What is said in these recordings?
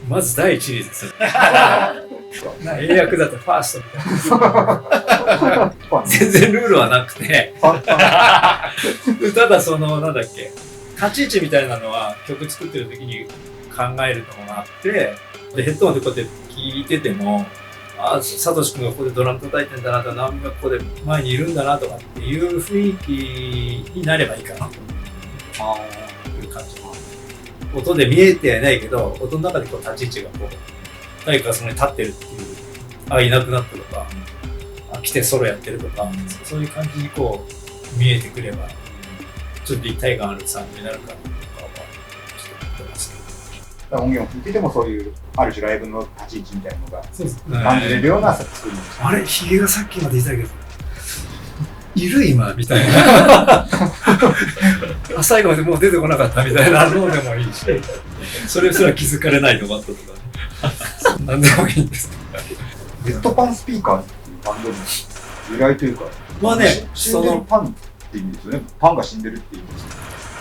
まず第一にですよ。英訳だとファーストみたいな。全然ルールはなくて。ただその、なんだっけ、立ち位置みたいなのは曲作ってる時に考えるのがあって、で、ヘッドホンでこうやって聴いてても、あ、サトシ君がここでドラム叩いてんだなとか、直美がここで前にいるんだなとかっていう雰囲気になればいいかなという感じ。音で見えてはないけど、音の中でこう立ち位置がこう、誰かがそこに立ってるっていう、あ、いなくなったとか、あ、来てソロやってるとか、そういう感じにこう見えてくれば、ちょっと立体感あるサウンドになるかとかは、ちょっと思ってますけど。音源を聴いててもそういうある種ライブの立ち位置みたいなのがそうです感じれるような作りにして、あれ、ヒゲがさっきまでいたけど、いる今みたいな。あ、最後までもう出てこなかったみたいなのでもいいし、それすら気づかれないのがあったとか、ね、何でもいいんですレッドパンスピーカーっていうバンドの由来というか、まあね、死んでるパンって意味ですよね。パンが死んでるって意味ですよね。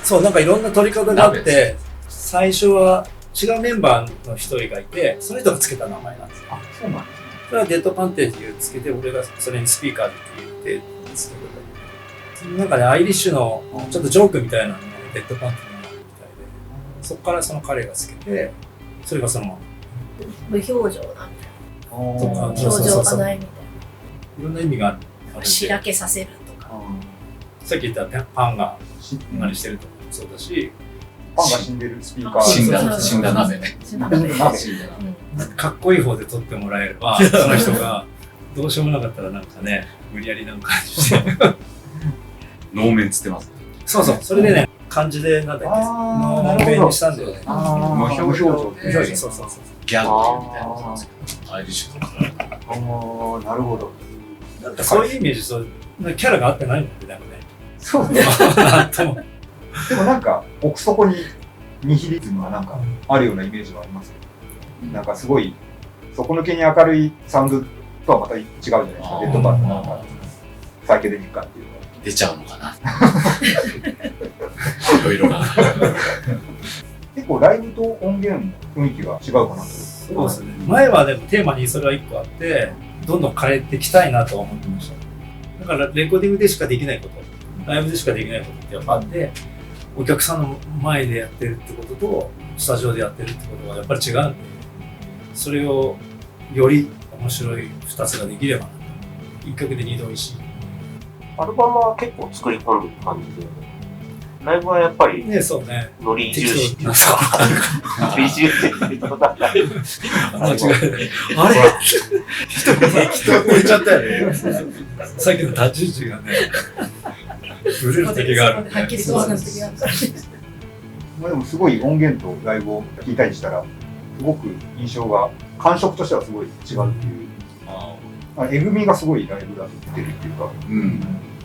そう、なんかいろんな取り方があって、最初は違うメンバーの一人がいて、その人がつけた名前なんですよ。あ、そうなんですね。それはデッドパンっていうつけて、俺がそれにスピーカーって言ってつけてた。なんかね、アイリッシュのちょっとジョークみたいなのがデッドパンっていうのがあるみたいで、そこからその彼がつけて、それがその無表情なんだよ。表情がないみたいいろんな意味があるな。しらけさせるとか。さっき言ったパンがあれしてるとかもそうだし、パンが死んでるスピーカー。死んだ鍋ね。かっこいい方で撮ってもらえれば、その人がどうしようもなかったらなんかね、無理やりなんかして。能面つってます。そうそう、それでね、漢字でなんだっけ、能面にしたんだよね。無表情で。そうそうそう。ギャグみたいなことなんですけど、アイリッシュとか。なるほど。なんかそういうイメージ、そうキャラが合ってないもんね、でもね。そうね。なんとも。でもなんか奥底にニヒリズムはなんかあるようなイメージはありますよ。なんかすごい底抜けに明るいサウンドとはまた違うじゃないですか。レッドパンのなんかサイケデリック感っていうのは出ちゃうのかな。いろいろな。結構ライブと音源の雰囲気が違うかなと。そうですね。前はでもテーマにそれは一個あって、どんどん変えていきたいなとは思ってました。だからレコーディングでしかできないこと、ライブでしかできないことってやっぱあって、お客さんの前でやってるってことと、スタジオでやってるってことはやっぱり違うんで、それをより面白い2つができればなと。一曲で二度おいしい。アルバムは結構作り込んでる感じで、ライブはやっぱりね、そうね。ノリ重視っていうか、ノリ重視っていうことだったり。間違いない。あれ人が適当に言っちゃったよね。さっきの立ち位置がね、ブレる時がある。はっきりそうな時がある。まあでもすごい音源とライブを聴いたりしたら、すごく印象が、感触としてはすごい違うっていう。えぐみがすごいライブだと出るっていうか。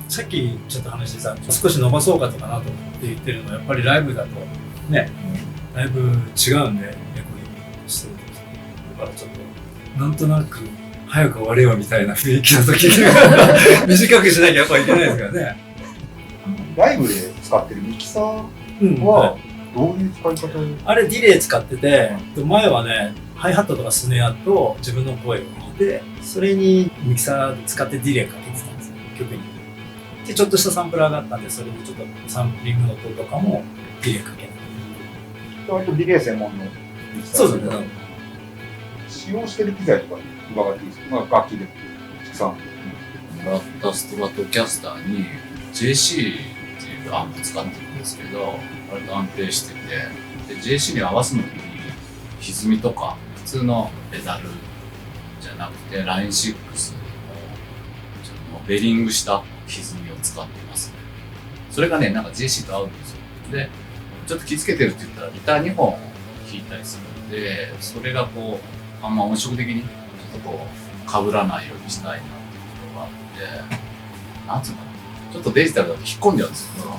さっきちょっと話してさ、少し伸ばそうかとかなと思って言ってるのは、やっぱりライブだとね、だいぶ違うんで、レコーディングしてる時。だからちょっと、なんとなく、早く終われよみたいな雰囲気の時に短くしなきゃやっぱいけないですからね。ライブで使ってるミキサーはどういう使い方を、あれディレイ使ってて、前はね、ハイハットとかスネアと自分の声を入れて、それにミキサーで使ってディレイかけてたんですよ、曲に。で、ちょっとしたサンプラーがあったんで、それでちょっとサンプリングの音とかもディレイかけて。割とディレイ専門のミキサー。そうですね。使用してる機材とか伺っていいですか？楽器でミキサー。もらったストラトキャスターに JC っていうアンプ使ってるんですけど、割と安定してて、で JC に合わすのに歪みとか普通のペダルじゃなくてライン6のベリングした歪みを使ってますね。それがね、なんか JC と合うんですよ。で、ちょっと気付けてるって言ったらギター2本弾いたりするんで、それがこうあんま音色的にちょっとこう被らないようにしたいなっていうことがあって、なんつうのかな、ちょっとデジタルだと引っ込んじゃうんですけど、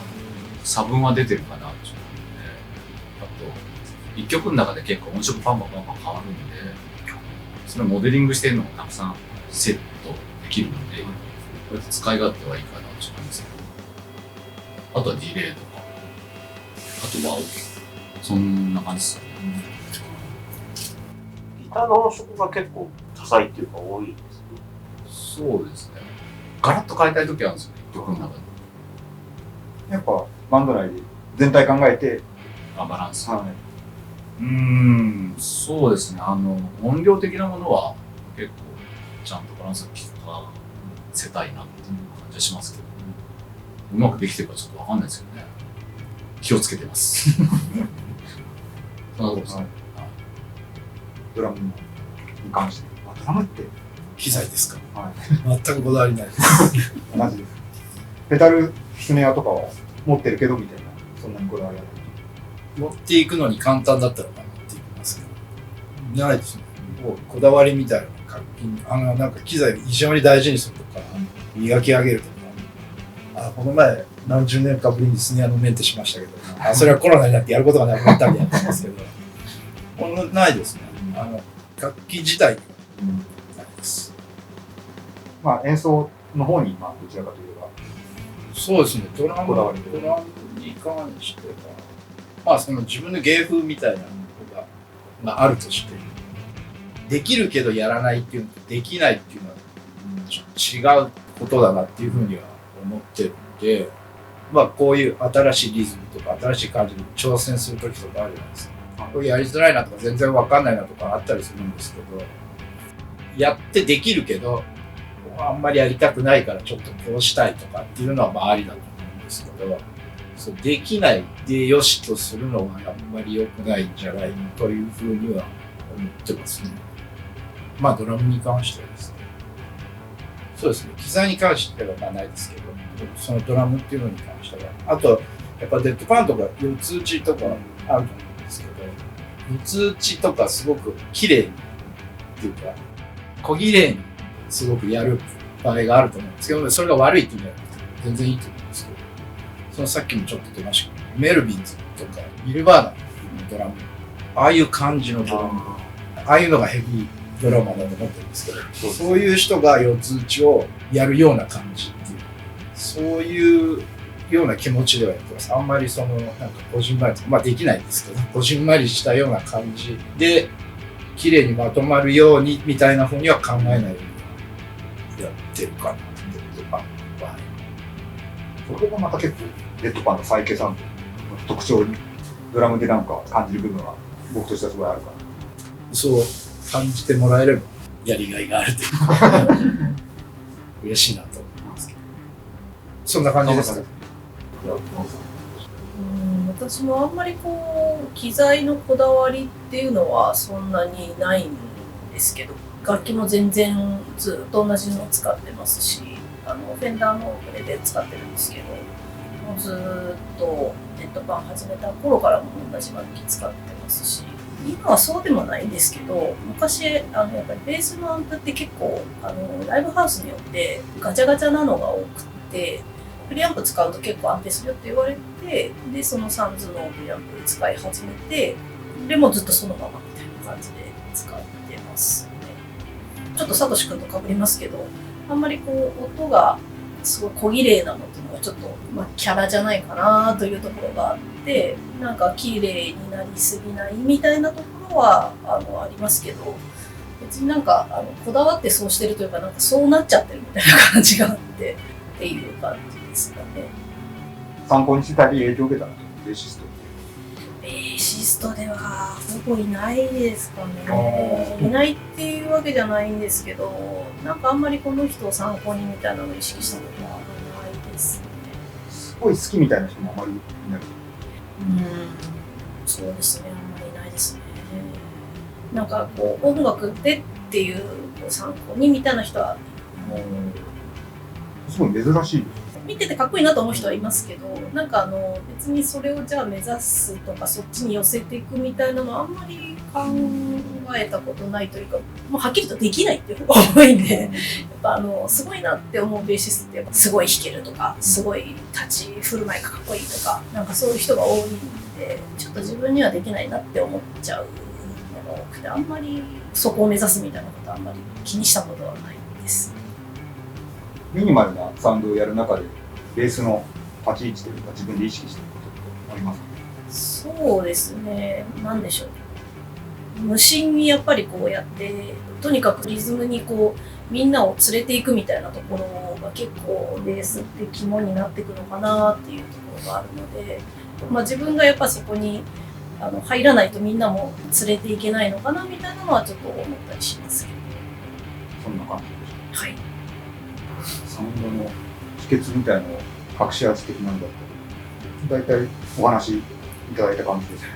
差分は出てるかなって思って、あと一曲の中で結構音色パンパンパンパン変わるんで、それをモデリングしてるのもたくさんセットできるので、こうやって使い勝手はいいかなって思うんですけど、あとはディレイとか、あとはそんな感じですよね。タの音色が結構多彩っていうか多いですね。そうですね。ガラッと変えたい時あるんですよね、曲の中で。やっぱバンド内で全体考えて、バランス。はい、そうですね。音量的なものは結構ちゃんとバランスを聞かせたいなっていう感じはしますけど、うまくできてるかちょっとわかんないですけどね。気をつけてます。そんなとこですね。ドラムに関して。ドラムって機材ですか？はい、全くこだわりないです。同じです。ペダル、スネアとかは持ってるけどみたいな、そんなにこだわりはない。持っていくのに簡単だったら持っていきますけど、ないですね。もうこだわりみたいなの楽器になんか機材非常に大事にするとか、磨き上げるとか、この前何十年かぶりにスネアのメンテしましたけど、それはコロナになってやることがなくなったんでやってますけど、ないですね。楽器自体にはないです。まあ演奏の方にどちらかといえば。そうですね。ドラムに関しては、その自分の芸風みたいなのが、あるとして、できるけどやらないっていうのとできないっていうのはちょっと違うことだなっていうふうには思ってるので、こういう新しいリズムとか新しい感じに挑戦する時とかあるじゃないですか。これやりづらいなとか全然わかんないなとかあったりするんですけど、やってできるけどあんまりやりたくないからちょっとこうしたいとかっていうのはありだと思うんですけど、そうできないでよしとするのはあんまり良くないんじゃないというふうには思ってますね。ドラムに関してはですね。そうですね。機材に関してはないですけど、そのドラムっていうのに関しては。あと、やっぱデッドパンとか四つ打ちとかあると思うんですけど、四つ打ちとかすごく綺麗にっていうか、小綺麗にすごくやる場合があると思うんですけど、それが悪いっていうんじゃなくて全然いいと思うんですけど、そのさっきもちょっと出ましたけど、メルビンズとかニルバーナのドラム、ああいう感じのドラム、ああいうのがヘビードラマーだと思ってるんですけど、そういう人が四つ打ちをやるような感じっていう、そういうような気持ちではやってます。あんまりなんかこじんまり、できないんですけど、こじんまりしたような感じで綺麗にまとまるようにみたいな風には考えないようにやってるかなっていうか、それがまた結構デッドパンのサイケさんの特徴にドラムでなんか感じる部分は僕としてはすごいあるから。そう感じてもらえればやりがいがあるというか嬉しいなと思いますけど、そんな感じですか。私もあんまり機材のこだわりっていうのはそんなにないんですけど、楽器も全然ずっと同じのを使ってますし、フェンダーのプレで使ってるんですけど、もうずっとデッドパン始めた頃からも同じ楽器使ってますし、今はそうでもないんですけど、昔やっぱりベースのアンプって結構ライブハウスによってガチャガチャなのが多くて、プリアンプ使うと結構安定するよって言われて、でそのサンズのプリアンプ使い始めて、でもうずっとそのままみたいな感じで使ってますね。ちょっとサトシ君と被りますけど、あんまり音がすごい小綺麗なのっていうのがちょっと、キャラじゃないかなというところがあって、なんか綺麗になりすぎないみたいなところはありますけど、別になんかこだわってそうしてるというか、なんかそうなっちゃってるみたいな感じがあってっていう感じですかね。参考にしたり影響を受けたのベーシスト。ベーシストではほぼいないですかね。いないっていうわけじゃないんですけど、なんかあんまりこの人を参考にみたいなのを意識したことはないですね。すごい好きみたいな人もあまりいない。そうですね、あんまりいないですね。なんか音楽でっていう参考にみたいな人はすごい珍しいです。見ててかっこいいなと思う人はいますけど、なんか別にそれをじゃあ目指すとかそっちに寄せていくみたいなのはあんまり考えたことないというか、もうはっきりとできないっていう方が多いんで、やっぱすごいなって思うベーシストってやっぱすごい弾けるとか、すごい立ち振る舞いがかっこいいとか、なんかそういう人が多いんで、ちょっと自分にはできないなって思っちゃうのが多くて、あんまりそこを目指すみたいなことはあんまり気にしたことはないです。ミニマルなサウンドをやる中でベースの立ち位置というか自分で意識していることってありますか？そうですね、なんでしょう。無心にやっぱりこうやってとにかくリズムにこうみんなを連れていくみたいなところが結構ベースって肝になっていくのかなっていうところがあるので、自分がやっぱそこに入らないとみんなも連れていけないのかなみたいなのはちょっと思ったりしますけど。そんな感じでしょ。はい。サウンドの秘訣みたいなのを隠し味的なんだったら、大体お話いただいた感じですね。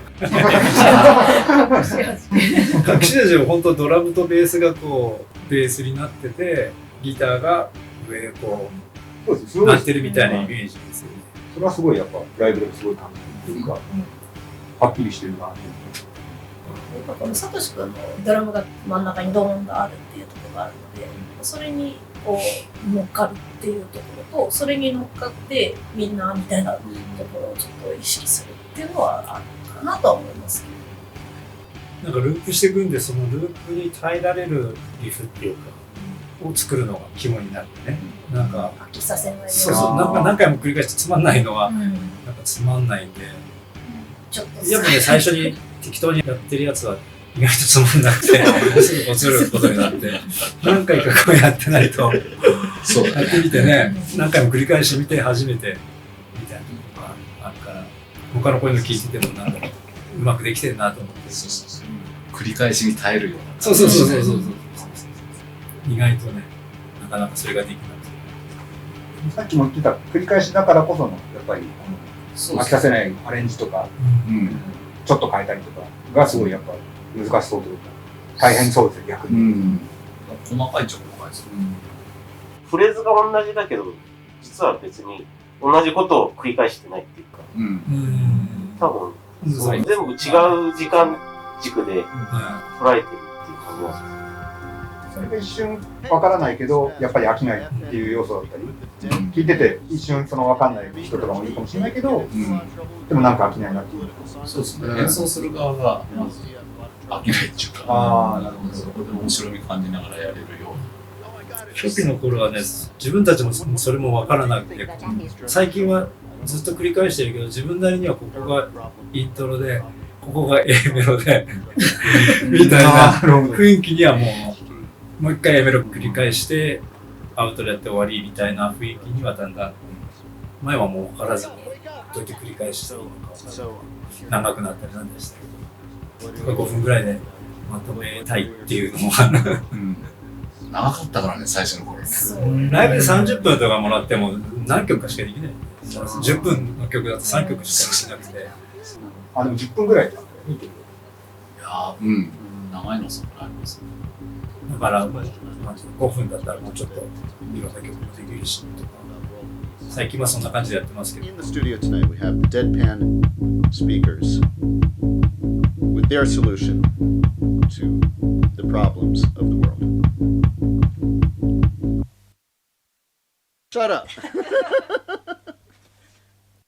隠し味は本当ドラムとベースがこうベースになってて、ギターが上へこうなってるみたいなイメージですよね。それはすごいやっぱライブですごい感じるというか、はっきりしてるなっていう。このサトシ君のドラムが真ん中にドーンとあるっていうところがあるので、それにこう乗っかるっていうところと、それに乗っかってみんなみたいなところをちょっと意識するっていうのはあるかなとは思いますけど。なんかループしていくんで、そのループに耐えられるリフっていうかを作るのが肝になるね。なんか飽きさせないように。そうそう、なんか何回も繰り返してつまんないのは、なんかつまんないんで、ちょっとやっぱね、最初に適当にやってるやつは意外とつまんなくて、すぐ落ちることになって、何回かこうやってないと、そうだね。やってみてね、何回も繰り返してみて初めてみたいなのがあるから、他の声の聞いててもなんだろう、うまくできてるなと思って。そうそうそう。繰り返しに耐えるような。そうそうそうそうそう。意外とね、なかなかそれができなくて。さっきも言ってた繰り返しだからこそのやっぱりそう飽きさせないアレンジとか、ちょっと変えたりとかがすごいやっぱ難しそうというか大変そうですよ逆に。細かいっちゃ細かいですよ。フレーズが同じだけど、実は別に同じことを繰り返してないっていうか、多分全部違う時間軸で捉えてるっていう感じなんですよ。それが一瞬わからないけどやっぱり飽きないっていう要素だったり、聞いてて一瞬そのわかんない人とかもいるかもしれないけど、でもなんか飽きないなっていう。そうですね。演奏する側がまず飽きないっていうか、そこで面白み感じながらやれるように。初期の頃はね、自分たちもそれもわからなくて、最近はずっと繰り返してるけど、自分なりにはここがイントロで、ここが A メロでみたいな雰囲気にはもう一回 A メロ繰り返してアウトでやって終わりみたいな雰囲気にはだんだん、前はもう分からずにどうやって繰り返していいのか長くなったりなんでしたけど、5分ぐらいでまとめたいっていうのもある。長かったからね、最初の頃ね。ライブで30分とかもらっても何曲かしかできない。10分の曲だと3曲しかできなくて。でも10分ぐらいだったらいいけど。いや長いのそこありますね。だから5分だったらもうちょっといろんな曲もできるしとか。最近はそんな感じでやってますけど。In the studio tonight we have Deadpan speakers with their solution to the problems of the world. Shut up.